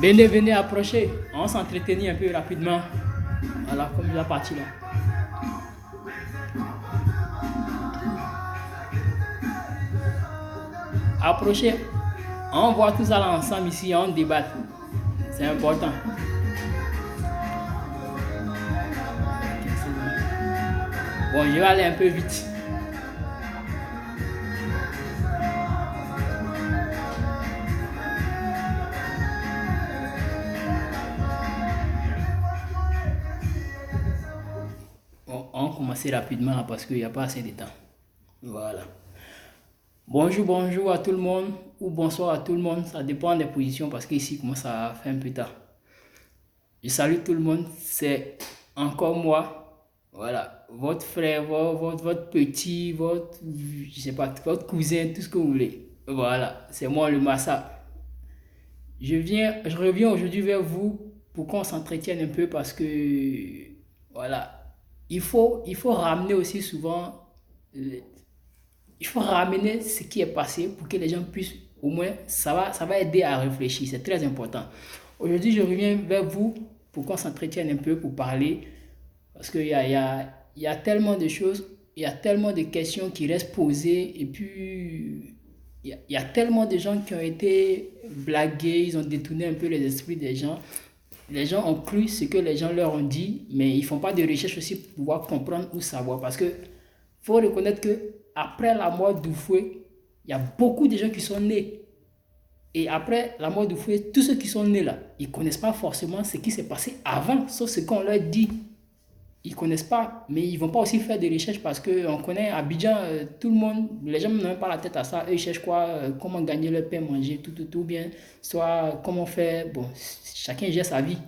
Venez, venez, approchez. On s'entretenir un peu rapidement. Voilà, comme la partie là. Approchez. On voit tout ça là ensemble ici, on débat. C'est important. Bon, je vais aller un peu vite. Bon, on va commencer rapidement là parce qu'il n'y a pas assez de temps. Voilà. Bonjour, bonjour à tout le monde ou bonsoir à tout le monde. Ça dépend des positions parce qu'ici, commence à faire un peu tard. Je salue tout le monde. C'est encore moi. Voilà, votre frère, votre petit, je sais pas, votre cousin, tout ce que vous voulez. Voilà, c'est moi le Massa. Je reviens aujourd'hui vers vous pour qu'on s'entretienne un peu parce que, voilà, il faut ramener aussi souvent, il faut ramener ce qui est passé pour que les gens puissent, au moins, ça va aider à réfléchir, c'est très important. Aujourd'hui, je reviens vers vous pour qu'on s'entretienne un peu, pour parler. Parce qu'il y a tellement de choses, il y a tellement de questions qui restent posées, et puis il y a tellement de gens qui ont été blagués, ils ont détourné un peu les esprits des gens. Les gens ont cru ce que les gens leur ont dit, mais ils ne font pas de recherche aussi pour pouvoir comprendre ou savoir. Parce que faut reconnaître que après la mort d'Oufoué, il y a beaucoup de gens qui sont nés. Et après la mort d'Oufoué, tous ceux qui sont nés là, ils ne connaissent pas forcément ce qui s'est passé avant, sauf ce qu'on leur dit. Ils ne connaissent pas, mais ils ne vont pas aussi faire des recherches parce qu'on connaît Abidjan, tout le monde, les gens n'ont même pas la tête à ça. Eux, ils cherchent quoi, comment gagner leur pain, manger, tout bien, soit comment faire. Bon, chacun gère sa vie.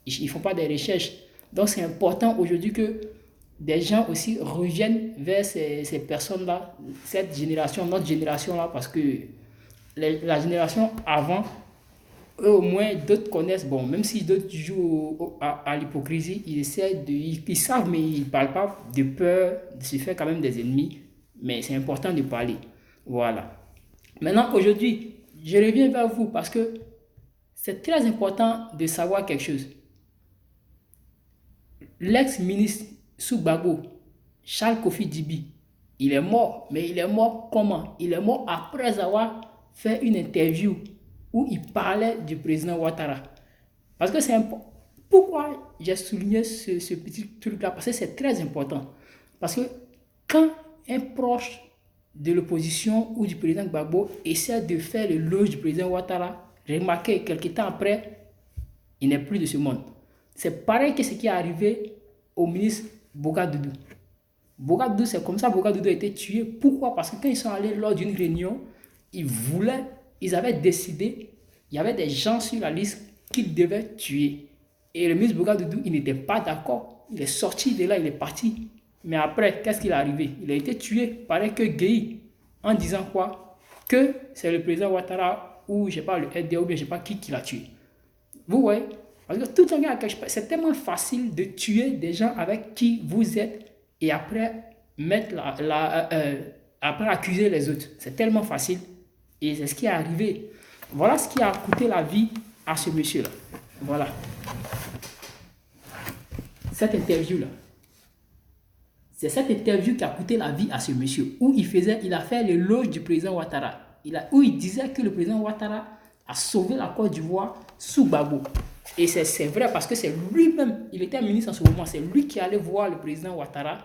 Ils ne font pas des recherches. Donc, c'est important aujourd'hui que des gens aussi reviennent vers ces personnes-là, cette génération, notre génération-là, parce que la génération avant, eux au moins d'autres connaissent, bon, même si d'autres jouent à l'hypocrisie, ils savent mais ils ne parlent pas de peur de se faire quand même des ennemis, mais c'est important de parler. Voilà. Maintenant, aujourd'hui, je reviens vers vous parce que c'est très important de savoir quelque chose. L'ex-ministre Sougbago, Charles Kofi Dibi, il est mort, mais il est mort comment? Il est mort après avoir fait une interview où il parlait du président Ouattara. Parce que c'est important. Pourquoi j'ai souligné ce petit truc-là? Parce que c'est très important. Parce que quand un proche de l'opposition ou du président Gbagbo essaie de faire l'éloge du président Ouattara, remarquez, quelques temps après, il n'est plus de ce monde. C'est pareil que ce qui est arrivé au ministre Boga Doudou. Boga Doudou, c'est comme ça Boga Doudou a été tué. Pourquoi? Parce que quand ils sont allés lors d'une réunion, ils avaient décidé, il y avait des gens sur la liste qu'ils devaient tuer. Et le ministre Boga Doudou, il n'était pas d'accord. Il est sorti de là, il est parti. Mais après, qu'est-ce qu'il est arrivé? Il a été tué par un que Gueye, en disant quoi? Que c'est le président Ouattara ou je sais pas, le RDA ou bien je sais pas qui l'a tué. Vous voyez? Parce que tout le monde, c'est tellement facile de tuer des gens avec qui vous êtes et après après accuser les autres. C'est tellement facile. Et c'est ce qui est arrivé. Voilà ce qui a coûté la vie à ce monsieur-là. Voilà. Cette interview-là. C'est cette interview qui a coûté la vie à ce monsieur. Où il a fait l'éloge du président Ouattara. Où il disait que le président Ouattara a sauvé la Côte d'Ivoire sous Gbagbo. Et c'est vrai parce que c'est lui-même, il était ministre en ce moment, c'est lui qui allait voir le président Ouattara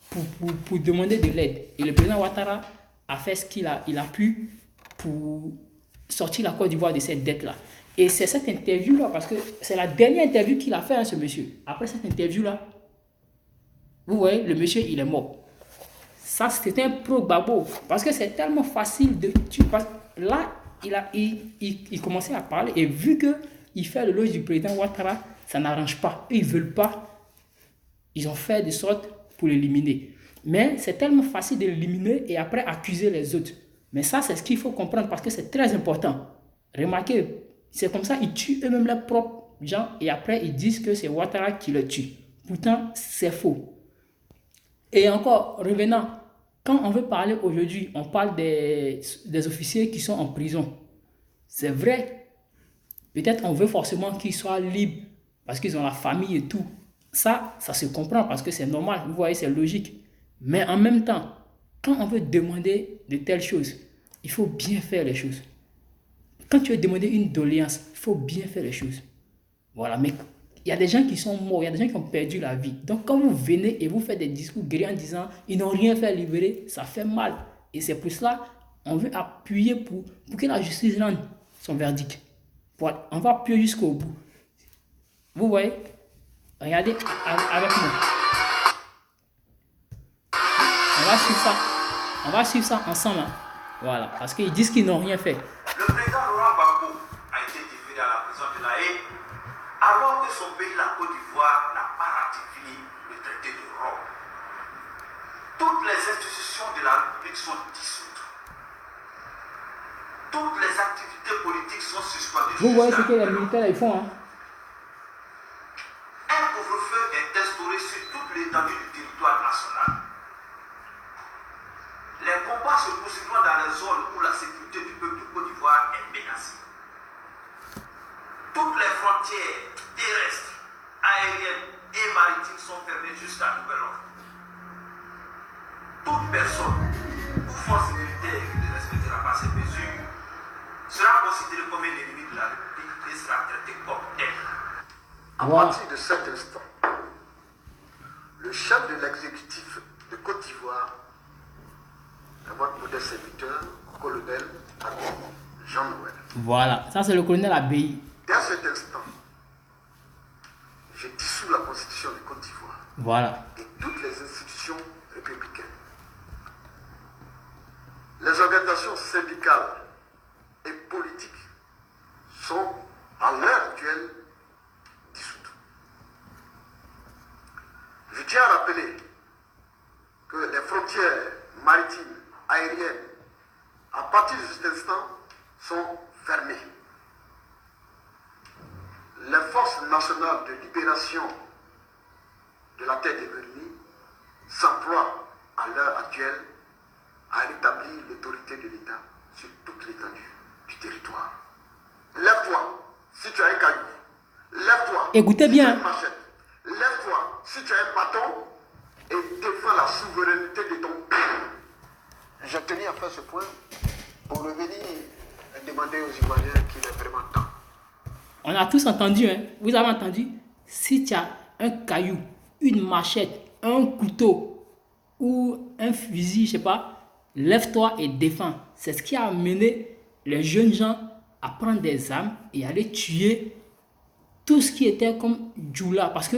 pour demander de l'aide. Et le président Ouattara a fait ce qu'il a, il a pu pour sortir la Côte d'Ivoire de cette dette-là. Et c'est cette interview-là, parce que c'est la dernière interview qu'il a fait à ce monsieur. Après cette interview-là, vous voyez, le monsieur, il est mort. Ça, c'était un pro-babo. Parce que c'est tellement facile de... Là, il commençait à parler et vu qu'il fait le loge du président Ouattara, ça n'arrange pas. Ils ne veulent pas. Ils ont fait de sorte pour l'éliminer. Mais c'est tellement facile de l'éliminer et après accuser les autres. Mais ça, c'est ce qu'il faut comprendre parce que c'est très important. Remarquez, c'est comme ça, ils tuent eux-mêmes leurs propres gens et après ils disent que c'est Ouattara qui le tue. Pourtant, c'est faux. Et encore, revenant, quand on veut parler aujourd'hui, on parle des officiers qui sont en prison. C'est vrai, peut-être on veut forcément qu'ils soient libres parce qu'ils ont la famille et tout. Ça se comprend parce que c'est normal, vous voyez, c'est logique. Mais en même temps, quand on veut demander de telles choses, il faut bien faire les choses. Quand tu veux demander une doléance, il faut bien faire les choses. Voilà, mais il y a des gens qui sont morts, il y a des gens qui ont perdu la vie. Donc quand vous venez et vous faites des discours gris en disant ils n'ont rien fait à libérer, ça fait mal. Et c'est pour cela on veut appuyer pour que la justice rende son verdict. On va appuyer jusqu'au bout. Vous voyez? Regardez avec moi. On va suivre ça ensemble. Hein. Voilà, parce qu'ils disent qu'ils n'ont rien fait. Le président Laurent Gbagbo a été déféré à la prison de La Haye alors que son pays, la Côte d'Ivoire, n'a pas ratifié le traité de Rome. Toutes les institutions de la République sont dissoutes. Toutes les activités politiques sont suspendues. Vous voyez ce que les militaires ils font. Hein? Un couvre-feu est instauré sur toute l'étendue du territoire national. Les combats se poursuivront dans les zones où la sécurité du peuple de Côte d'Ivoire est menacée. Toutes les frontières terrestres, aériennes et maritimes sont fermées jusqu'à nouvel ordre. Toute personne ou force militaire qui ne respectera pas ces mesures sera considérée comme un ennemi de la République et sera traitée comme tel. À partir de cet instant, le chef de l'exécutif de Côte d'Ivoire est votre modeste serviteur, colonel Jean-Noël. Voilà, ça c'est le colonel Abbaye. Dès cet instant, je dissous la constitution de Côte d'Ivoire. Voilà. Et toutes les institutions républicaines. Les organisations syndicales et politiques sont à l'heure actuelle dissoutes. Je tiens à rappeler que les frontières maritimes, aériennes, à partir de cet instant, sont fermées. Les forces nationales de libération de la tête ébernie s'emploient à l'heure actuelle à rétablir l'autorité de l'État sur toute l'étendue du territoire. Lève-toi si tu as un caillou. Lève-toi Écoutez si bien. tu as une machette. Lève-toi si tu as un bâton et défends la souveraineté de ton pays. Je tenais à faire ce point pour revenir et demander aux Ivoiriens qu'il est vraiment temps. On a tous entendu, hein? Vous avez entendu? Si tu as un caillou, une machette, un couteau ou un fusil, je sais pas, lève-toi et défends. C'est ce qui a amené les jeunes gens à prendre des armes et aller tuer tout ce qui était comme Djoula. Parce que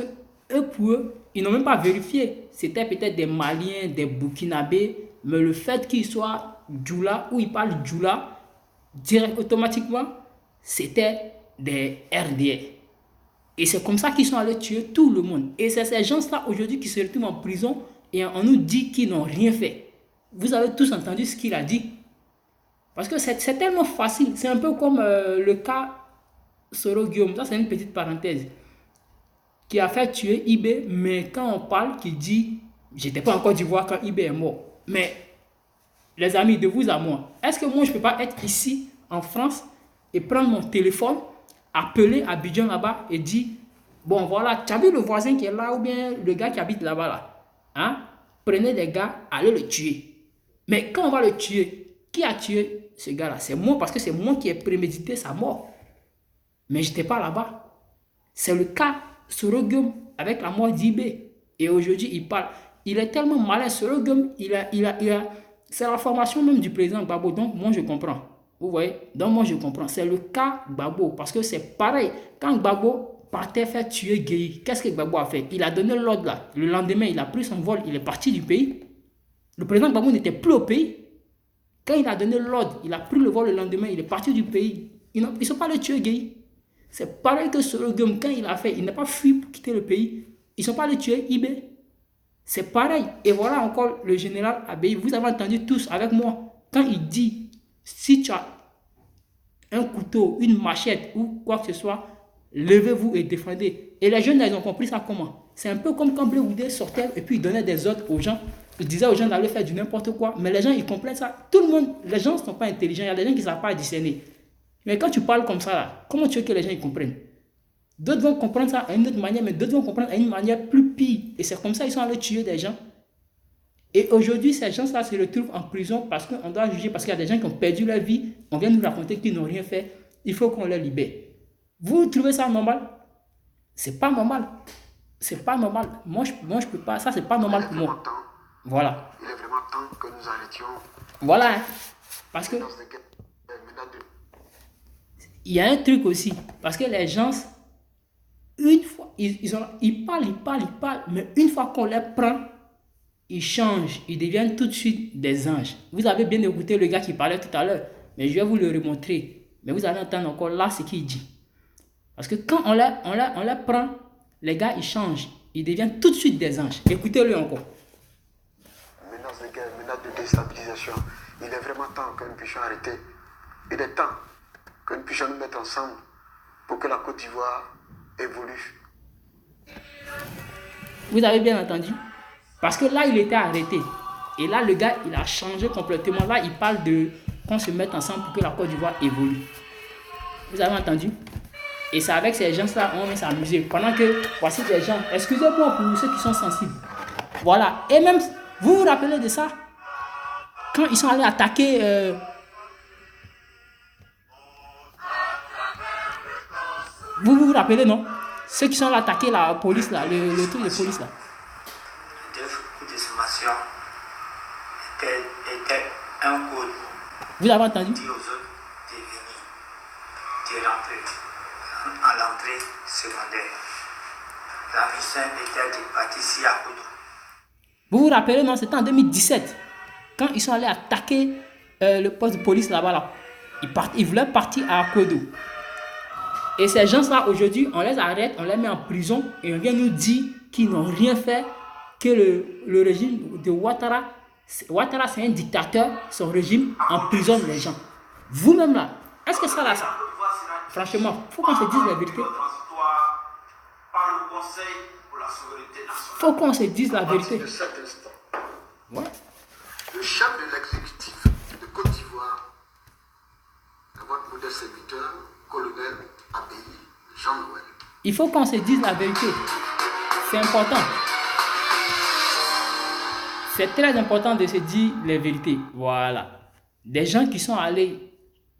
eux, pour eux, ils n'ont même pas vérifié. C'était peut-être des Maliens, des Burkinabés, mais le fait qu'ils soient Djoula ou ils parlent Djoula, direct, automatiquement, c'était des RDA. Et c'est comme ça qu'ils sont allés tuer tout le monde. Et c'est ces gens-là aujourd'hui qui se retrouvent en prison et on nous dit qu'ils n'ont rien fait. Vous avez tous entendu ce qu'il a dit. Parce que c'est tellement facile. C'est un peu comme le cas Soro Guillaume. Ça, c'est une petite parenthèse. Qui a fait tuer Ibé, mais quand on parle, qui dit j'étais pas en Côte d'Ivoire quand Ibé est mort. Mais les amis, de vous à moi, est-ce que moi je peux pas être ici en France et prendre mon téléphone, appeler Abidjan là-bas et dire bon voilà, tu as vu le voisin qui est là ou bien le gars qui habite là-bas là, hein? Prenez les gars, allez le tuer. Mais quand on va le tuer, qui a tué ce gars-là? C'est moi parce que c'est moi qui ai prémédité sa mort. Mais je n'étais pas là-bas. C'est le cas Soro Guillaume avec la mort d'Ibé. Et aujourd'hui, il parle. Il est tellement malin, Soro Guillaume, C'est la formation même du président Gbagbo. Donc, moi, je comprends. Vous voyez? Donc, moi, je comprends. C'est le cas Gbagbo. Parce que c'est pareil. Quand Gbagbo partait faire tuer Gueye, qu'est-ce que Gbagbo a fait? Il a donné l'ordre là. Le lendemain, il a pris son vol. Il est parti du pays. Le président Gbagbo n'était plus au pays. Quand il a donné l'ordre, il a pris le vol le lendemain. Il est parti du pays. Ils ne sont pas allés tuer Gueye. C'est pareil que Soro Guillaume, quand il a fait, il n'a pas fui pour quitter le pays. Ils ne sont pas allés tuer Ibé. C'est pareil. Et voilà encore le général Abey. Vous avez entendu tous avec moi. Quand il dit, si tu as un couteau, une machette ou quoi que ce soit, levez-vous et défendez. Et les jeunes, ils ont compris ça comment? C'est un peu comme quand Blé Oudé sortait et puis il donnait des ordres aux gens. Il disait aux gens d'aller faire du n'importe quoi. Mais les gens, ils comprennent ça. Tout le monde, les gens ne sont pas intelligents. Il y a des gens qui ne savent pas discerner. Mais quand tu parles comme ça, là, comment tu veux que les gens ils comprennent? D'autres vont comprendre ça à une autre manière, mais d'autres vont comprendre à une manière plus pire. Et c'est comme ça qu'ils sont allés tuer des gens. Et aujourd'hui, ces gens-là se retrouvent en prison parce qu'on doit juger, parce qu'il y a des gens qui ont perdu leur vie. On vient nous raconter qu'ils n'ont rien fait. Il faut qu'on les libère. Vous trouvez ça normal? C'est pas normal. C'est pas normal. Moi, je peux pas. Ça, c'est pas normal pour moi. Voilà. Il est vraiment temps que nous arrêtions. Voilà. Hein. Parce que il y a un truc aussi. Parce que les gens, une fois, ils parlent, mais une fois qu'on les prend, ils changent, ils deviennent tout de suite des anges. Vous avez bien écouté le gars qui parlait tout à l'heure, mais je vais vous le remontrer. Mais vous allez entendre encore là ce qu'il dit. Parce que quand on les prend, les gars, ils changent. Ils deviennent tout de suite des anges. Écoutez-le encore. Menace de guerre, menace de déstabilisation. Il est vraiment temps que nous puissions arrêter. Il est temps que nous puissions nous mettre ensemble pour que la Côte d'Ivoire évolue. Vous avez bien entendu? Parce que là, il était arrêté. Et là, le gars, il a changé complètement. Là, il parle de qu'on se mette ensemble pour que la Côte d'Ivoire évolue. Vous avez entendu? Et c'est avec ces gens-là, on va s'amuser. Pendant que, voici des gens, excusez-moi pour ceux qui sont sensibles. Voilà. Et même, vous vous rappelez de ça? Quand ils sont allés attaquer... Vous vous rappelez, non? Ceux qui sont allés attaquer la police, là, le truc de police, là. Était un code. Vous avez entendu? Dit aux autres de venir, de rentrer à l'entrée secondaire. La mission était de partir à Koudou. Vous vous rappelez, non? C'était en 2017. Quand ils sont allés attaquer le poste de police là-bas, là. Ils voulaient partir à Koudou. Et ces gens-là, aujourd'hui, on les arrête, on les met en prison et on vient nous dire qu'ils n'ont rien fait, que le régime de Ouattara, c'est un dictateur, son régime emprisonne les gens. Vous-même là, est-ce que ça là, ça? Franchement, il faut qu'on se dise la vérité. Il faut qu'on se dise la vérité. Ouais. Le chef de l'exécutif de Côte d'Ivoire, votre modèle serviteur, colonel Abey Jean-Noël. Il faut qu'on se dise la vérité. C'est important. C'est très important de se dire les vérités. Voilà. Des gens qui sont allés,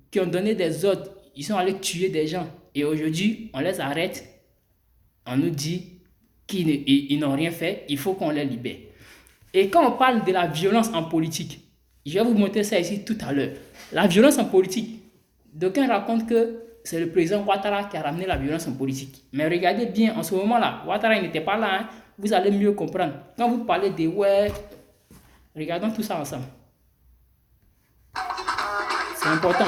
qui ont donné des ordres, ils sont allés tuer des gens. Et aujourd'hui, on les arrête. On nous dit qu'ils n'ont rien fait. Il faut qu'on les libère. Et quand on parle de la violence en politique, je vais vous montrer ça ici tout à l'heure. La violence en politique, d'aucuns racontent que c'est le président Ouattara qui a ramené la violence en politique. Mais regardez bien, en ce moment-là, Ouattara n'était pas là. Hein. Vous allez mieux comprendre. Quand vous parlez de ouais, regardons tout ça ensemble. C'est important.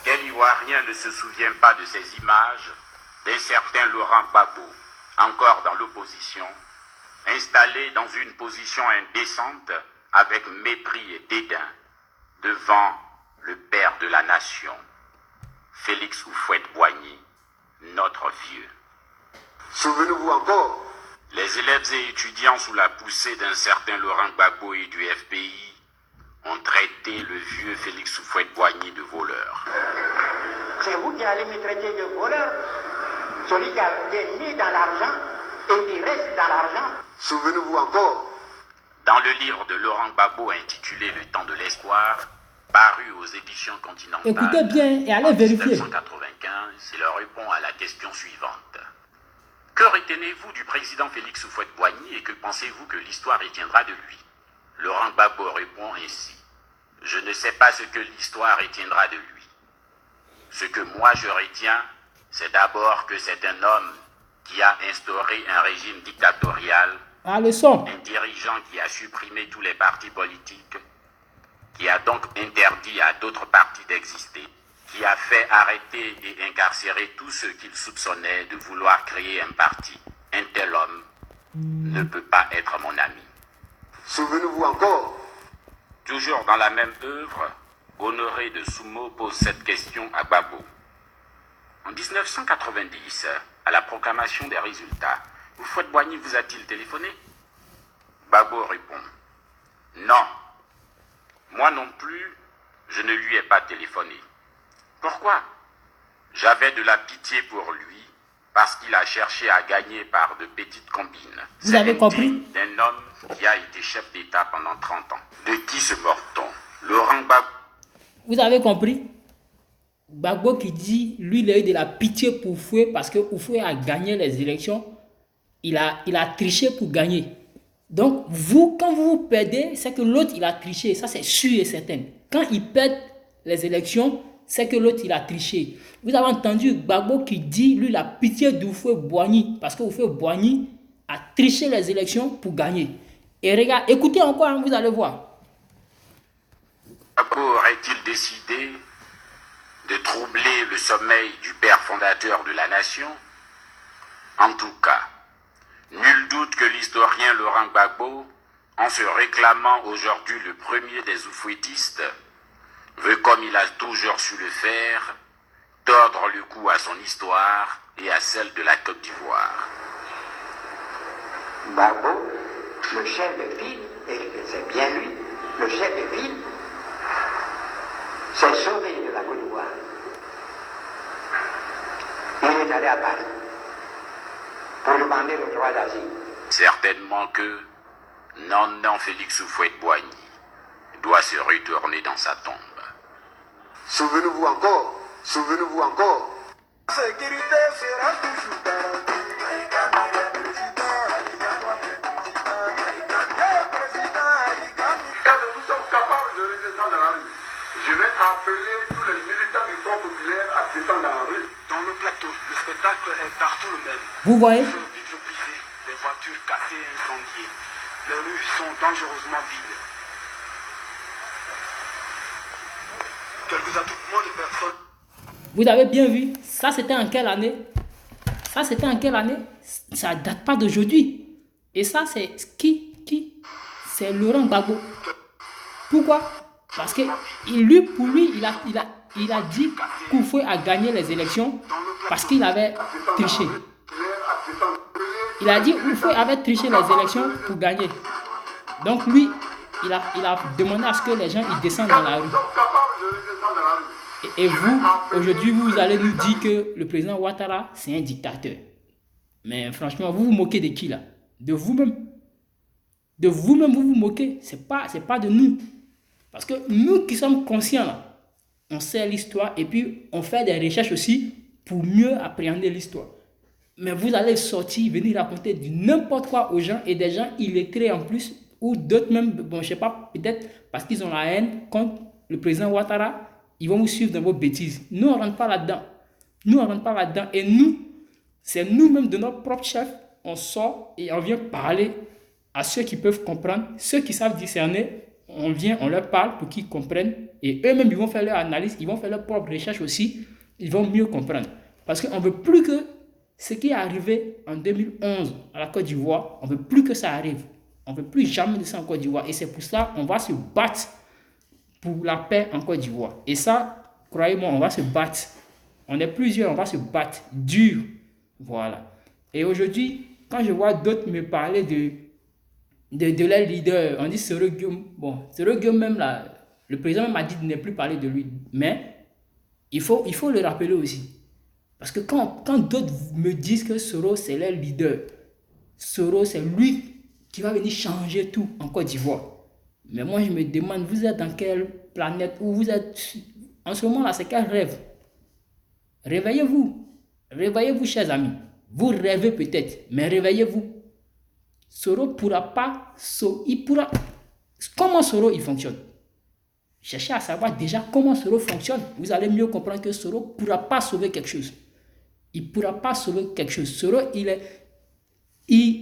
Quel Ivoirien ne se souvient pas de ces images d'un certain Laurent Gbagbo, encore dans l'opposition, installé dans une position indécente avec mépris et dédain devant le père de la nation, Félix Houphouët-Boigny, notre vieux. Souvenez-vous encore. Les élèves et étudiants sous la poussée d'un certain Laurent Gbagbo et du FPI ont traité le vieux Félix Houphouët-Boigny de voleur. C'est vous qui allez me traiter de voleur, celui qui est né dans l'argent et qui reste dans l'argent. Souvenez-vous encore. Dans le livre de Laurent Gbagbo intitulé Le temps de l'espoir, paru aux éditions Continentales, écoutez bien et allez vérifier. 1995, il répond à la question suivante. Que retenez-vous du président Félix Houphouët-Boigny et que pensez-vous que l'histoire retiendra de lui? Laurent Gbagbo répond ainsi. Je ne sais pas ce que l'histoire retiendra de lui. Ce que moi je retiens, c'est d'abord que c'est un homme qui a instauré un régime dictatorial, Ah, le son. un dirigeant qui a supprimé tous les partis politiques, qui a donc interdit à d'autres partis d'exister, qui a fait arrêter et incarcérer tous ceux qu'il soupçonnait de vouloir créer un parti. Un tel homme ne peut pas être mon ami. Souvenez-vous encore. Toujours dans la même œuvre, Honoré de Soumo pose cette question à Gbagbo. En 1990, à la proclamation des résultats, Houphouët-Boigny vous a-t-il téléphoné? Gbagbo répond. Non. Moi non plus, je ne lui ai pas téléphoné. Pourquoi? J'avais de la pitié pour lui parce qu'il a cherché à gagner par de petites combines. Vous avez compris? D'un homme qui a été chef d'État pendant 30 ans. De qui se mord-on? Laurent Gbagbo. Vous avez compris? Gbagbo qui dit, lui, il a eu de la pitié pour Oufoué parce que Oufoué a gagné les élections. Il a triché pour gagner. Donc, vous, quand vous perdez, c'est que l'autre, il a triché. Ça, c'est sûr et certain. Quand il perd les élections, c'est que l'autre, il a triché. Vous avez entendu Gbagbo qui dit, lui, la pitié d'Houphouët-Boigny parce que Houphouët-Boigny a triché les élections pour gagner. Et regarde, écoutez encore, hein, vous allez voir. Gbagbo aurait-il décidé de troubler le sommeil du père fondateur de la nation? En tout cas, nul doute que l'historien Laurent Gbagbo, en se réclamant aujourd'hui le premier des oufouettistes, veut, comme il a toujours su le faire, tordre le cou à son histoire et à celle de la Côte d'Ivoire. Gbagbo, le chef de ville, et c'est bien lui, le chef de ville, s'est sauvé de la Côte d'Ivoire. Il est allé à Paris pour demander le droit d'asile. Certainement que non, Félix Houphouët-Boigny doit se retourner dans sa tombe. Souvenez-vous encore. Souvenez-vous encore. Sécurité sera toujours garantie. Quand nous sommes capables de redescendre dans la rue, je vais appeler tous les militants du Front populaire à descendre dans la rue. Dans le plateau, le spectacle est partout le même. Vous voyez? Feux vitres brisés, des voitures cassées et incendiées. Les rues sont dangereusement vides. Quelques attroupements de personnes. Vous avez bien vu, ça c'était en quelle année? Ça c'était en quelle année? Ça date pas d'aujourd'hui. Et ça c'est qui? C'est Laurent Gbagbo. Pourquoi? Parce que pour lui, il a dit qu'Oufoué a gagné les élections parce qu'il avait triché. Il a dit qu'Oufoué avait triché les élections pour gagner. Donc lui, il a demandé à ce que les gens ils descendent dans la rue. Et vous, aujourd'hui, vous allez nous dire que le président Ouattara, c'est un dictateur. Mais franchement, vous vous moquez de qui là? De vous-même. De vous-même, vous vous moquez. C'est pas de nous. Parce que nous qui sommes conscients là, on sait l'histoire et puis on fait des recherches aussi pour mieux appréhender l'histoire. Mais vous allez sortir, venir raconter du n'importe quoi aux gens et des gens illettrés en plus ou d'autres même, bon, je sais pas, peut-être parce qu'ils ont la haine contre le président Ouattara. Ils vont vous suivre dans vos bêtises. Nous, on ne rentre pas là-dedans. Nous, on ne rentre pas là-dedans. Et nous, c'est nous-mêmes de notre propre chef. On sort et on vient parler à ceux qui peuvent comprendre. Ceux qui savent discerner, on vient, on leur parle pour qu'ils comprennent. Et eux-mêmes, ils vont faire leur analyse. Ils vont faire leur propre recherche aussi. Ils vont mieux comprendre. Parce qu'on ne veut plus que ce qui est arrivé en 2011 à la Côte d'Ivoire, on ne veut plus que ça arrive. On ne veut plus jamais de ça en Côte d'Ivoire. Et c'est pour ça qu'on va se battre pour la paix en Côte d'Ivoire. Et ça, croyez-moi, on va se battre. On est plusieurs, on va se battre dur. Voilà. Et aujourd'hui, quand je vois d'autres me parler de leur leader, on dit Soro Guillaume. Bon, Soro Guillaume même là, le président m'a dit de ne plus parler de lui. Mais il faut le rappeler aussi. Parce que quand d'autres me disent que Soro c'est leur leader, Soro c'est lui qui va venir changer tout en Côte d'Ivoire. Mais moi, je me demande, vous êtes dans quelle planète où vous êtes en ce moment-là, c'est quel rêve? Réveillez-vous. Réveillez-vous, chers amis. Vous rêvez peut-être, mais réveillez-vous. Soro pourra pas, il pourra. Comment Soro il fonctionne? Cherchez à savoir déjà comment Soro fonctionne. Vous allez mieux comprendre que Soro ne pourra pas sauver quelque chose. Il ne pourra pas sauver quelque chose. Soro,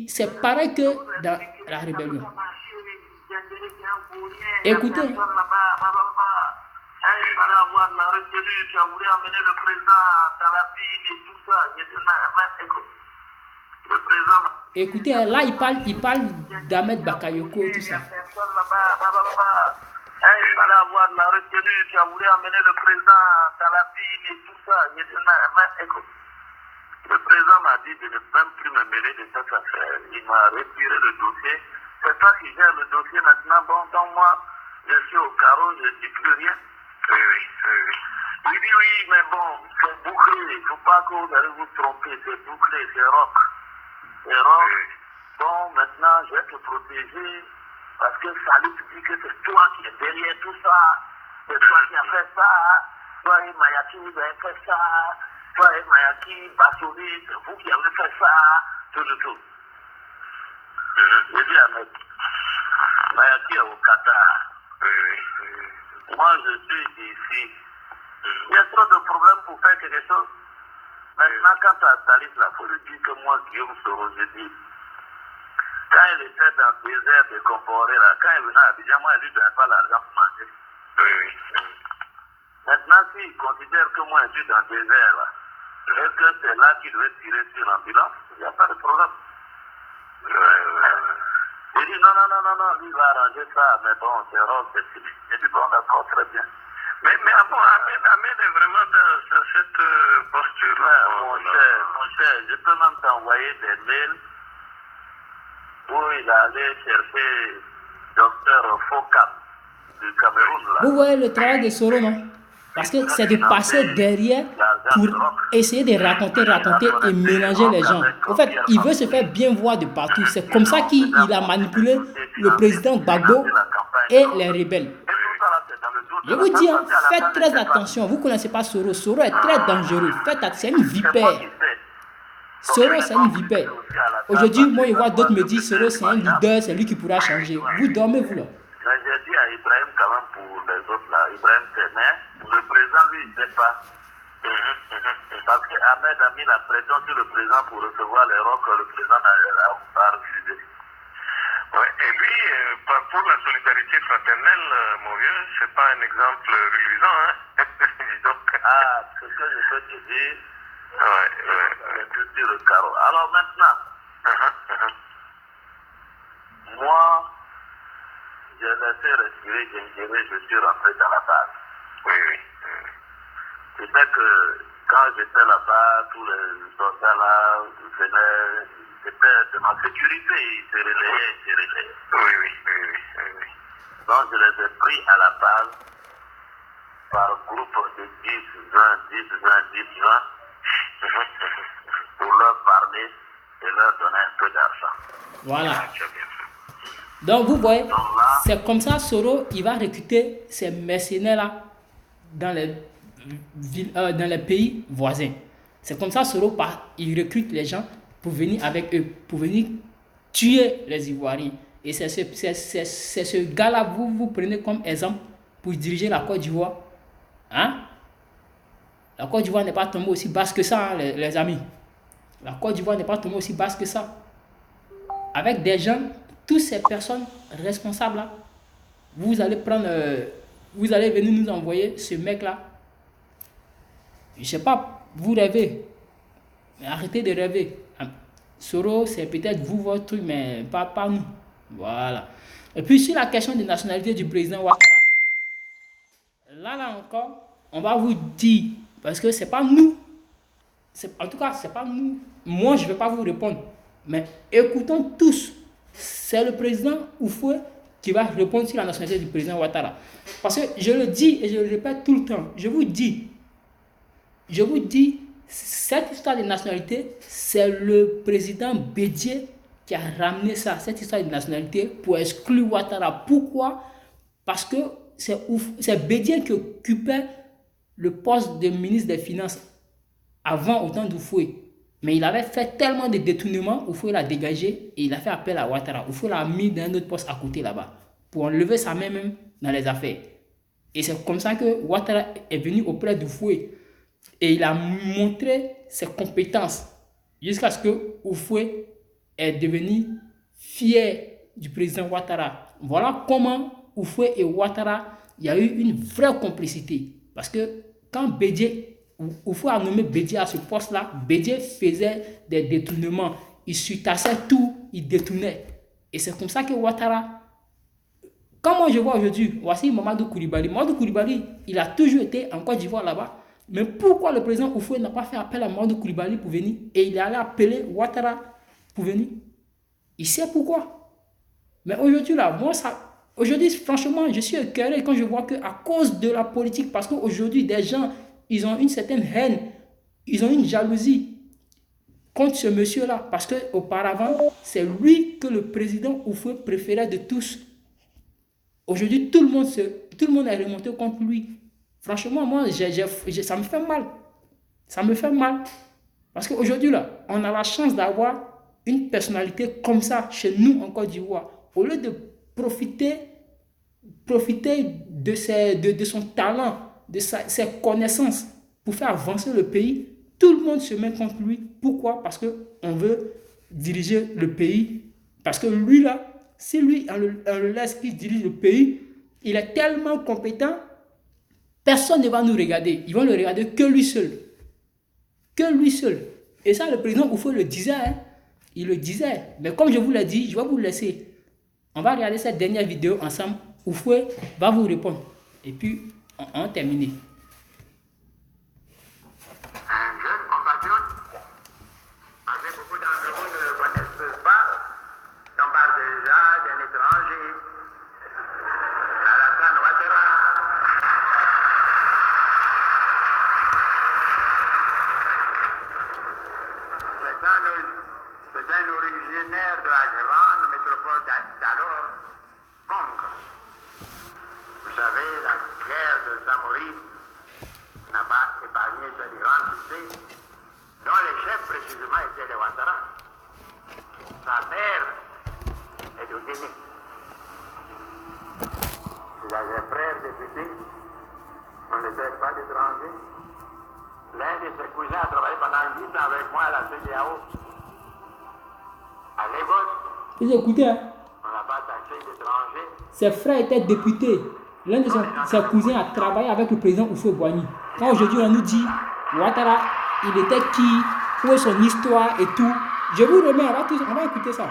c'est pareil que dans la rébellion. Écoutez. Écoutez, là, il parle d'Ahmed Bakayoko et tout ça. Il fallait avoir la retenue, tu as voulu amener le président Talapine et tout ça. Écoute, le président m'a dit de ne même plus me mêler de cette affaire. Il m'a retiré le dossier. C'est toi qui gères le dossier maintenant. Bon, donc moi, je suis au carreau, je ne dis plus rien. Oui. Il dit oui, mais bon, c'est bouclé. Il ne faut pas que vous allez vous tromper. C'est bouclé, c'est rock. C'est rock. Bon, maintenant, je vais te protéger. Parce que Salif dit que c'est toi qui es derrière tout ça. C'est toi qui as fait ça. Toi et Mayaki, vous avez fait ça. Toi et Mayaki, Bassouli, c'est vous qui avez fait ça. Tout. J'ai dit à Mayaki est au Qatar. Moi, je suis ici. Il y a trop de problèmes pour faire quelque chose. Maintenant, quand à Salif, il faut lui dire que moi, Guillaume Soro, je dis. Quand il était dans le désert de Comporé, là, quand il venait à Abidjan, moi, il ne lui donnait pas l'argent pour manger. Maintenant, s'il considère que moi, je suis dans le désert, là, est-ce que c'est là qu'il doit tirer sur l'ambulance? Il n'y a pas de problème. Il dit non, lui va arranger ça, mais bon, c'est rose, c'est fini. J'ai dit bon, d'accord, très bien. Mais bon, Ahmed est vraiment dans cette posture-là. Mon cher, je peux même t'envoyer des mails où il allait chercher Docteur Fokam du Cameroun. Là. Vous voyez le travail de Soro, non? Parce que c'est de passer derrière pour essayer de raconter et mélanger les gens. En fait, il veut se faire bien voir de partout. C'est comme ça qu'il a manipulé le président Gbagbo et les rebelles. Je vous dis, hein, faites très attention. Vous ne connaissez pas Soro. Soro est très dangereux. C'est une vipère. Soro, c'est une vipère. Aujourd'hui, moi, je vois d'autres me dire Soro, c'est un leader, c'est lui qui pourra changer. Vous dormez, vous là. J'ai dit à Ibrahim quand même pour les autres là. Ibrahim c'est mais le président, lui, il ne sait pas. Parce qu'Ahmed a mis la pression sur le président pour recevoir les rocs que le président a refusé. Ouais, et lui, pour la solidarité fraternelle, mon vieux, c'est pas un exemple reluisant, hein. Donc... Ah, ce que je peux te dire, sur le carreau. Alors maintenant, moi, j'ai laissé respirer, je suis rentré dans la base. Oui. Tu sais que quand j'étais là-bas, tous les soldats là venaient, c'était de ma sécurité, ils se relayaient. Oui. Donc je les ai pris à la base par groupe de 10, 20, pour leur parler et leur donner un peu d'argent. Voilà. Donc vous voyez, c'est comme ça Soro, il va recruter ces mercenaires-là dans les pays voisins. C'est comme ça Soro, il recrute les gens pour venir avec eux, pour venir tuer les Ivoiriens. Et c'est ce gars-là, vous prenez comme exemple pour diriger la Côte d'Ivoire. Hein? La Côte d'Ivoire n'est pas tombée aussi basse que ça, hein, les amis. La Côte d'Ivoire n'est pas tombée aussi basse que ça. Avec des gens, toutes ces personnes responsables là, vous allez venir nous envoyer ce mec-là. Je sais pas, vous rêvez. Mais arrêtez de rêver. Soro, c'est peut-être vous, votre truc, mais pas nous. Voilà. Et puis sur la question de nationalité du président Ouattara, là encore, on va vous dire, parce que c'est pas nous. En tout cas, c'est pas nous. Moi, je ne vais pas vous répondre. Mais écoutons tous. C'est le président Oufoué qui va répondre sur la nationalité du président Ouattara. Parce que je le dis et je le répète tout le temps. Je vous dis, cette histoire de nationalité, c'est le président Bédié qui a ramené ça, cette histoire de nationalité, pour exclure Ouattara. Pourquoi? Parce que c'est Bédié qui occupait le poste de ministre des Finances avant au temps d'Oufoué. Mais il avait fait tellement de détournements, Oufoué l'a dégagé et il a fait appel à Ouattara. Oufoué l'a mis dans un autre poste à côté là-bas. pour enlever sa main même dans les affaires. Et c'est comme ça que Ouattara est venu auprès d'Houphouët. Et il a montré ses compétences jusqu'à ce que Houphouët est devenu fier du président Ouattara. Voilà comment Houphouët et Ouattara, il y a eu une vraie complicité. Parce que quand Bédié, Houphouët a nommé Bédié à ce poste-là, Bédié faisait des détournements. Il surtassait tout, il détournait. Et c'est comme ça que Ouattara, quand moi je vois aujourd'hui, voici Mamadou Koulibaly. Mamadou Koulibaly, il a toujours été en Côte d'Ivoire là-bas. Mais pourquoi le président Houphouët n'a pas fait appel à Mamadou Koulibaly pour venir et il est allé appeler Ouattara pour venir? Il sait pourquoi. Mais aujourd'hui, là, aujourd'hui, franchement, je suis écœuré quand je vois qu'à cause de la politique, parce qu'aujourd'hui, des gens, ils ont une certaine haine, ils ont une jalousie contre ce monsieur-là. Parce qu'auparavant, c'est lui que le président Houphouët préférait de tous. Aujourd'hui, tout le monde est remonté contre lui. Franchement, moi, ça me fait mal. Ça me fait mal. Parce qu'aujourd'hui, là, on a la chance d'avoir une personnalité comme ça chez nous en Côte d'Ivoire. Au lieu de profiter de son talent, de ses connaissances pour faire avancer le pays, tout le monde se met contre lui. Pourquoi? Parce qu'on veut diriger le pays. Parce que lui, là, si lui, on le laisse qu'il dirige le pays, il est tellement compétent, personne ne va nous regarder. Ils vont le regarder que lui seul. Que lui seul. Et ça, le président Houphouët le disait. Hein? Il le disait. Mais comme je vous l'ai dit, je vais vous le laisser. On va regarder cette dernière vidéo ensemble. Houphouët va vous répondre. Et puis, on a terminé. Un jeune compatriote, avec beaucoup d'entre vous ne le connaissent pas, on parle déjà d'un étranger, Alassane Ouattara. C'est un originaire de la grande métropole d'alors, Congo. Vous savez, la guerre de Samori n'a pas épargné cette grande cité, dont les chefs précisément étaient les Ouattara. Sa mère est de Guinée. Il avait frère député, on n'était pas d'étrangers. L'un de ses cousins a travaillé pendant 8 ans avec moi à la CEDEAO. À Lagos, Vous écoutez, hein? on n'a pas taxé d'étrangers. Ses frères étaient députés. L'un de ses cousins a travaillé avec le président Houphouët-Boigny. Quand aujourd'hui on nous dit Ouattara, il était qui, où est son histoire et tout. Je vous remets, on va écouter ça.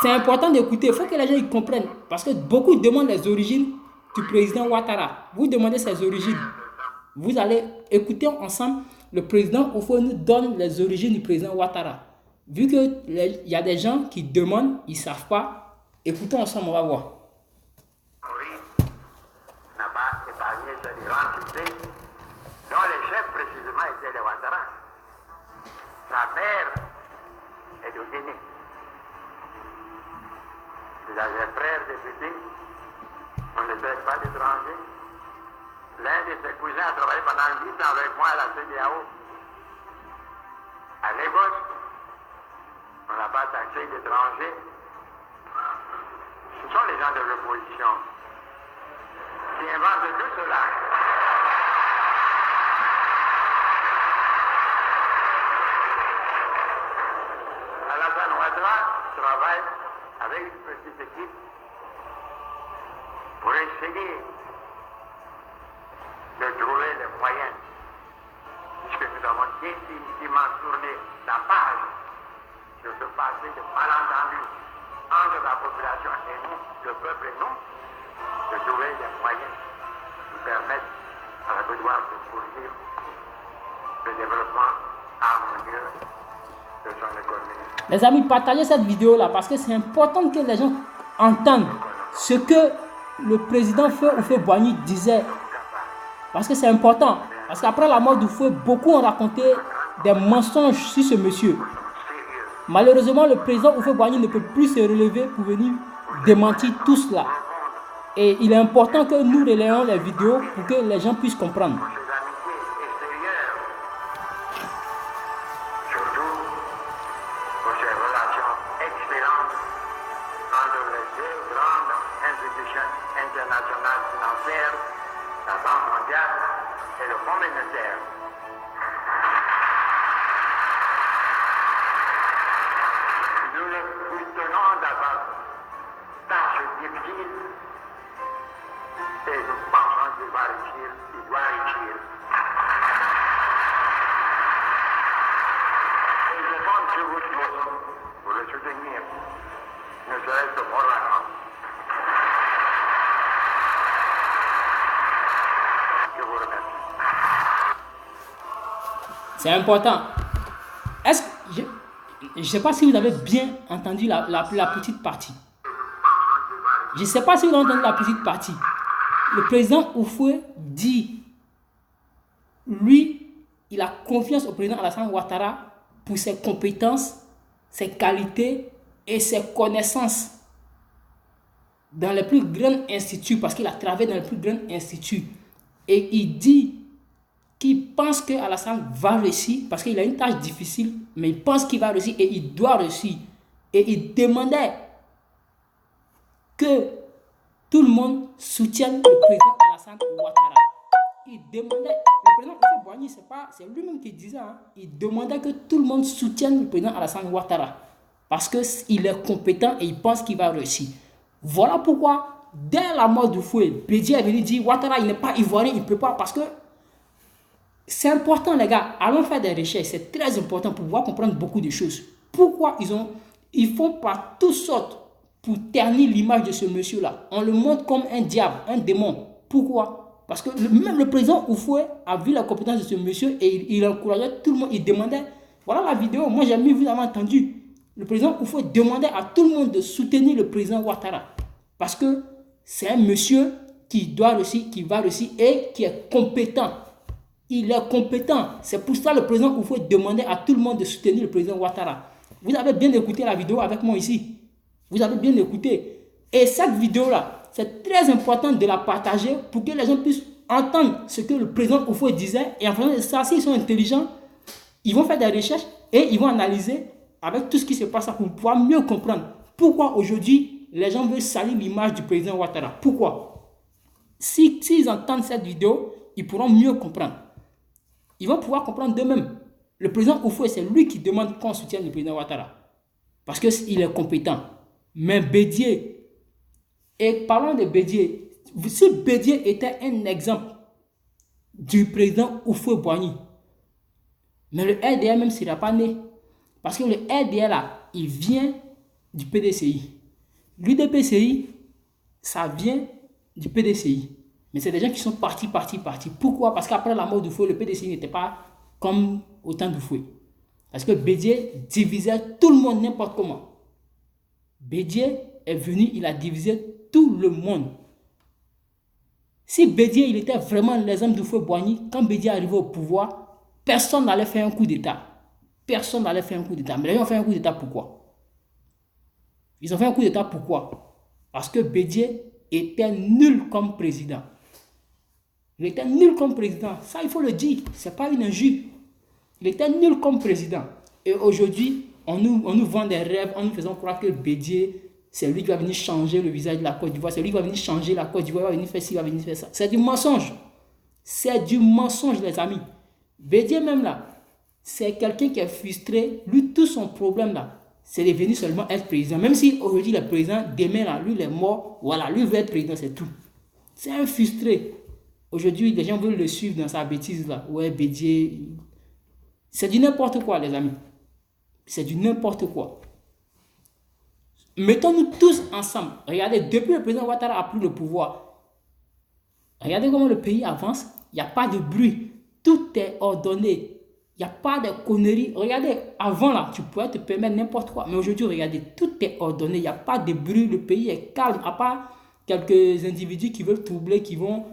C'est important d'écouter, il faut que les gens y comprennent. Parce que beaucoup demandent les origines du président Ouattara. Vous demandez ses origines. Vous allez écouter ensemble. Le président Houphouët nous donne les origines du président Ouattara. Vu qu'il y a des gens qui demandent, ils ne savent pas, écoutons ensemble, on va voir. Oui, n'a pas épargné cette grande cité, dont les chefs précisément étaient les Ouattara. Sa mère est de Guinée. Il avait frère député, on n'était pas d'étrangers. L'un de ses cousins a travaillé pendant 8 ans avec moi à la CEDEAO. À Lagos, on n'a pas taxé d'étrangers. Ce sont les gens de l'opposition qui inventent tout cela. Alassane Ouattara travaille avec une petite équipe pour essayer de trouver les moyens, puisque nous avons définitivement tourné la page de ce passé de malentendus entre la population et nous, le peuple et nous, de trouver les moyens qui permettent à la Côte d'Ivoire de poursuivre le développement harmonieux de son économie. Les amis, partagez cette vidéo là parce que c'est important que les gens entendent ce que le président Houphouët-Boigny disait. Parce que c'est important. Parce qu'après la mort d'Houphouët, beaucoup ont raconté des mensonges sur ce monsieur. Malheureusement, le président Houphouët-Boigny ne peut plus se relever pour venir démentir tout cela. Et il est important que nous relayons les vidéos pour que les gens puissent comprendre. Ces amitiés extérieures, surtout pour ces relations excellentes institutions internationales financières, la Banque mondiale et le Fonds monétaire. Nous les soutenons d'avance tâche difficile et nous pensons qu'il va réussir, il doit réussir. Et je compte sur vous tous pour le soutenir, ne serait-ce que moralement. Je vous remercie. C'est important. Est-ce que je ne sais pas si vous avez bien entendu la petite partie. Je ne sais pas si vous avez entendu la petite partie. Le président Houphouët dit, lui, il a confiance au président Alassane Ouattara pour ses compétences, ses qualités et ses connaissances dans les plus grands instituts, parce qu'il a travaillé dans les plus grands instituts. Et il dit qu'il pense que Alassane va réussir, parce qu'il a une tâche difficile, mais il pense qu'il va réussir et il doit réussir. Et il demandait que tout le monde soutienne le président Alassane Ouattara. Il demandait, le président Houphouët Boigny, c'est lui-même qui disait, il demandait que tout le monde soutienne le président Alassane Ouattara, parce qu'il est compétent et il pense qu'il va réussir. Voilà pourquoi, dès la mort du Fouet, Bédié est venu dire, Ouattara, il n'est pas ivoirien, il ne peut pas, parce que c'est important, les gars. Allons faire des recherches. C'est très important pour pouvoir comprendre beaucoup de choses. Pourquoi ils font par toutes sortes pour ternir l'image de ce monsieur-là. On le montre comme un diable, un démon. Pourquoi? Parce que même le président Houphouët a vu la compétence de ce monsieur et il encourageait tout le monde. Il demandait, voilà la vidéo, moi j'ai jamais vu, vous avez entendu. Le président Houphouët demandait à tout le monde de soutenir le président Ouattara. Parce que c'est un monsieur qui doit réussir, qui va réussir et qui est compétent. Il est compétent. C'est pour ça que le président Houphouët demandait à tout le monde de soutenir le président Ouattara. Vous avez bien écouté la vidéo avec moi ici. Vous avez bien écouté. Et cette vidéo-là, c'est très important de la partager pour que les gens puissent entendre ce que le président Houphouët disait. Et en faisant ça, s'ils sont intelligents, ils vont faire des recherches et ils vont analyser avec tout ce qui se passe pour pouvoir mieux comprendre pourquoi aujourd'hui les gens veulent salir l'image du président Ouattara. Pourquoi? S'ils entendent cette vidéo, ils pourront mieux comprendre. Ils vont pouvoir comprendre d'eux-mêmes. Le président Houphouët, c'est lui qui demande qu'on soutienne le président Ouattara. Parce qu'il est compétent. Mais Bédié, et parlons de Bédié, si Bédié était un exemple du président Houphouët Boigny, mais le RDR même ne sera pas né. Parce que le RDR là, il vient du PDCI. L'UDPCI, ça vient du PDCI. Mais c'est des gens qui sont partis. Pourquoi? Parce qu'après la mort du Fouet, le PDCI n'était pas comme au temps du Fouet. Parce que Bédié divisait tout le monde n'importe comment. Bédié est venu, il a divisé tout le monde. Si Bédié, il était vraiment l'exemple du Fouet Boigny, quand Bédié arrivait au pouvoir, personne n'allait faire un coup d'État. Personne n'allait faire un coup d'État. Mais les gens ont fait un coup d'État pourquoi? Ils ont fait un coup d'État pourquoi? Parce que Bédié était nul comme président. Il était nul comme président. Ça, il faut le dire. Ce n'est pas une injure. Il était nul comme président. Et aujourd'hui, on nous vend des rêves en nous faisant croire que Bédié, c'est lui qui va venir changer le visage de la Côte d'Ivoire. C'est lui qui va venir changer la Côte d'Ivoire. Il va venir faire ci, il va venir faire ça. C'est du mensonge. C'est du mensonge, les amis. Bédié même là, c'est quelqu'un qui est frustré. Lui, tout son problème là, c'est de venir seulement être président. Même si aujourd'hui, le président, demain là, lui, il est mort. Voilà, lui veut être président, c'est tout. C'est un frustré. Aujourd'hui, les gens veulent le suivre dans sa bêtise là. Ouais, Bédié. C'est du n'importe quoi, les amis. C'est du n'importe quoi. Mettons-nous tous ensemble. Regardez, depuis le président Ouattara a pris le pouvoir, regardez comment le pays avance. Il n'y a pas de bruit. Tout est ordonné. Il n'y a pas de conneries. Regardez, avant là, tu pouvais te permettre n'importe quoi. Mais aujourd'hui, regardez, tout est ordonné. Il n'y a pas de bruit. Le pays est calme. À part quelques individus qui veulent troubler, qui vont,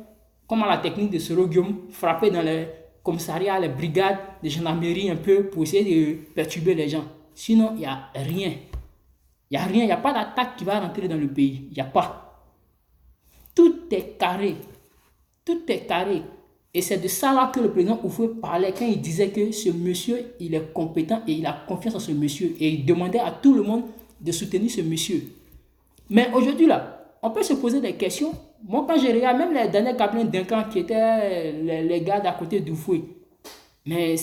comme à la technique de Soro Guillaume, frapper dans les commissariats, les brigades de gendarmerie un peu pour essayer de perturber les gens. Sinon, il n'y a rien. Il n'y a rien. Il n'y a pas d'attaque qui va rentrer dans le pays. Il n'y a pas. Tout est carré. Tout est carré. Et c'est de ça là que le président Houphouët parlait quand il disait que ce monsieur, il est compétent et il a confiance en ce monsieur. Et il demandait à tout le monde de soutenir ce monsieur. Mais aujourd'hui là, on peut se poser des questions. Moi, quand je regarde même les derniers cabinets d'un qui étaient les gars d'à côté du fouet, mais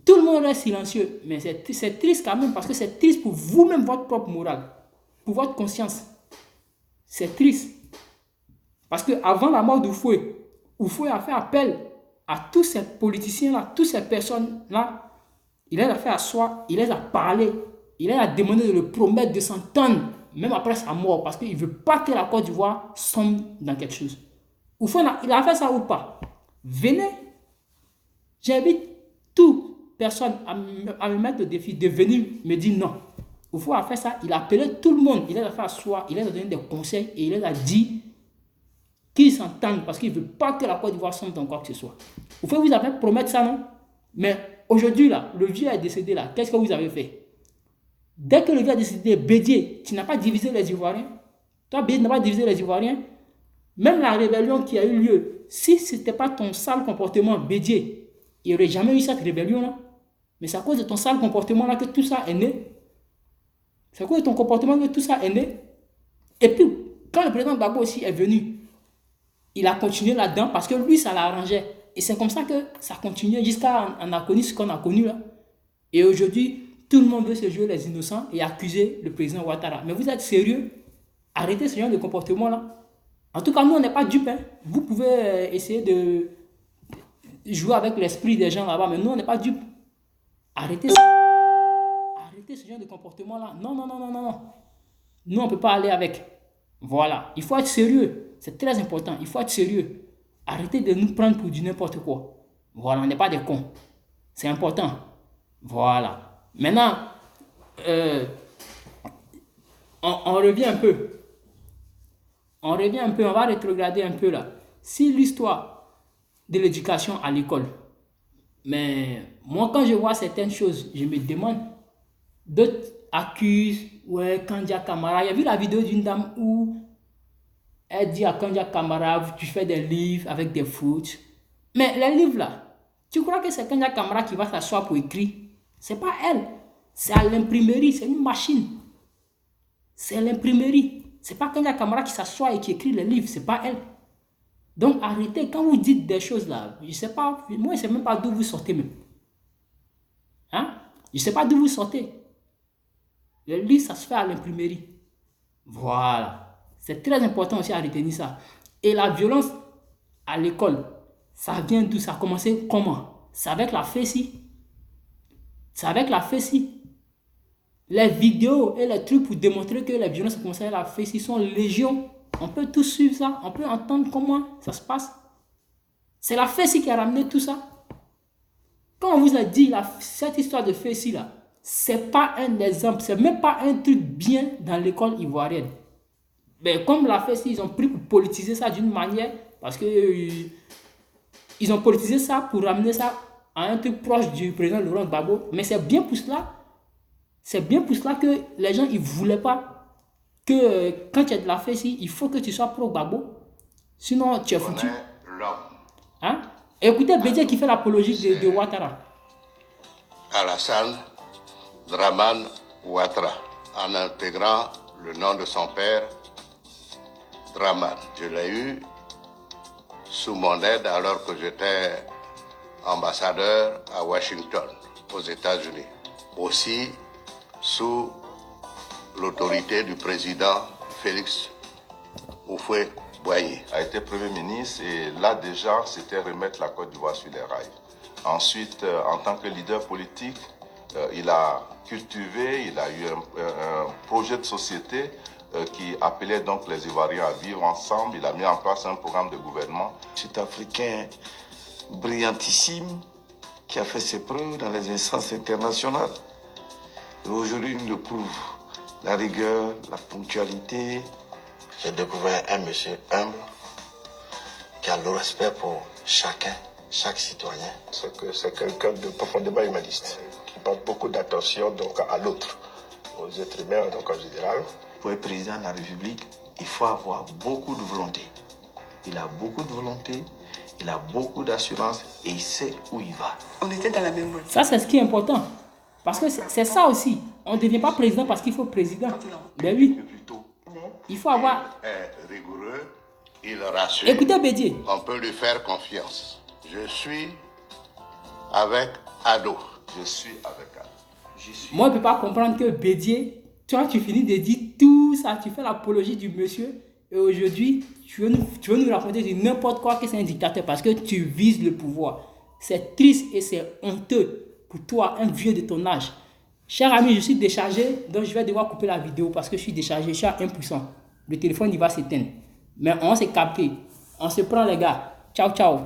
tout le monde reste silencieux. Mais c'est triste quand même parce que c'est triste pour vous-même, votre propre morale, pour votre conscience. C'est triste. Parce qu'avant la mort d'Oufoué, Oufoué a fait appel à tous ces politiciens-là, toutes ces personnes-là. Il les a fait asseoir, il les a parlé, il les a demandé de le promettre de s'entendre, même après sa mort, parce qu'il ne veut pas que la Côte d'Ivoire sombre dans quelque chose. Oufoué, il a fait ça ou pas? Venez. J'invite toute personne à me mettre au défi de venir me dire non. Oufoué a fait ça, il a appelé tout le monde, il les a fait asseoir, il les a donné des conseils et il les a dit qu'ils s'entendent parce qu'il ne veut pas que la Côte d'Ivoire sombre dans quoi que ce soit. Oufoué, vous avez promettre ça, non? Mais aujourd'hui, là, le vieux est décédé, là. Qu'est-ce que vous avez fait? Dès que le vieux est décédé, Bédié, tu n'as pas divisé les Ivoiriens. Toi, Bédié, tu n'as pas divisé les Ivoiriens. Même la rébellion qui a eu lieu, si ce n'était pas ton sale comportement, Bédié, il n'y aurait jamais eu cette rébellion-là. Mais c'est à cause de ton sale comportement-là que tout ça est né. C'est à cause de ton comportement que tout ça est né. Et puis, quand le président Gbagbo aussi est venu, il a continué là-dedans parce que lui, ça l'arrangeait. Et c'est comme ça que ça continuait jusqu'à on a connu ce qu'on a connu là. Et aujourd'hui, tout le monde veut se jouer les innocents et accuser le président Ouattara. Mais vous êtes sérieux? Arrêtez ce genre de comportement là. En tout cas, nous, on n'est pas dupes. Hein. Vous pouvez essayer de jouer avec l'esprit des gens là-bas, mais nous, on n'est pas dupes. Arrêtez ça. Arrêtez ce genre de comportement là. Non, non, non, non, non, non. Nous, on ne peut pas aller avec. Voilà. Il faut être sérieux. C'est très important. Il faut être sérieux. Arrêtez de nous prendre pour du n'importe quoi. Voilà, on n'est pas des cons. C'est important. Voilà. Maintenant, on revient un peu. On revient un peu, on va rétrograder un peu là. Si l'histoire de l'éducation à l'école, mais moi quand je vois certaines choses, je me demande, d'autres accusent, ouais, Kandia Kamara. Il y a vu la vidéo d'une dame où elle dit à Kandia Kamara, tu fais des livres avec des foot. Mais les livres là, tu crois que c'est Kandia Kamara qui va s'asseoir pour écrire? C'est pas elle. C'est à l'imprimerie, c'est une machine. C'est l'imprimerie. C'est pas Kandia Kamara qui s'assoit et qui écrit les livres, c'est pas elle. Donc arrêtez, quand vous dites des choses là, je sais pas, moi je sais même pas d'où vous sortez même. Hein? Je sais pas d'où vous sortez. Le livre, ça se fait à l'imprimerie. Voilà. C'est très important aussi à retenir ça. Et la violence à l'école, ça vient d'où? Ça a commencé comment? C'est avec la FESI. C'est avec la FESI. Les vidéos et les trucs pour démontrer que les violences commencées à la FESI sont légion. On peut tout suivre ça. On peut entendre comment ça se passe. C'est la FESI qui a ramené tout ça. Quand on vous a dit cette histoire de FESI là, c'est pas un exemple. C'est même pas un truc bien dans l'école ivoirienne. Mais comme la FESI, ils ont pris pour politiser ça d'une manière, parce que ils ont politisé ça pour ramener ça à un truc proche du président Laurent Gbagbo. Mais c'est bien pour cela. C'est bien pour cela que les gens, ils ne voulaient pas que quand tu es de la FESI, il faut que tu sois pro-Gbagbo. Sinon, tu es foutu. Hein? Écoutez Bédié qui fait l'apologie de Ouattara. Alassane Dramane Ouattara, en intégrant le nom de son père, Dramane. Je l'ai eu sous mon aide alors que j'étais ambassadeur à Washington, aux États-Unis. Aussi sous l'autorité du président Félix Houphouët-Boigny. A été Premier ministre et là déjà c'était remettre la Côte d'Ivoire sur les rails. Ensuite, en tant que leader politique, il a cultivé, il a eu un projet de société qui appelait donc les Ivoiriens à vivre ensemble. Il a mis en place un programme de gouvernement. C'est Africain brillantissime qui a fait ses preuves dans les instances internationales. Et aujourd'hui, il nous prouve la rigueur, la ponctualité. J'ai découvert un monsieur humble qui a le respect pour chacun, chaque citoyen. C'est quelqu'un de profondément humaniste qui porte beaucoup d'attention donc à l'autre, aux êtres humains donc en général. Pour être président de la République, il faut avoir beaucoup de volonté. Il a beaucoup de volonté, il a beaucoup d'assurance et il sait où il va. On était dans la même voie. Ça, c'est ce qui est important. Parce que c'est ça aussi. On ne devient pas président parce qu'il faut président. Ben oui. Il faut avoir... Il est rigoureux, il rassure. Écoutez Bédié. On peut lui faire confiance. Je suis avec Ado. Je suis avec Ado. Moi, je ne peux pas comprendre que Bédié, toi, tu finis de dire tout ça, tu fais l'apologie du monsieur, et aujourd'hui, tu veux nous raconter de n'importe quoi que c'est un dictateur parce que tu vises le pouvoir. C'est triste et c'est honteux pour toi, un vieux de ton âge. Cher ami, je suis déchargé, donc je vais devoir couper la vidéo parce que je suis déchargé, je suis impuissant. Le téléphone, il va s'éteindre. Mais on s'est capté. On se prend, les gars. Ciao, ciao.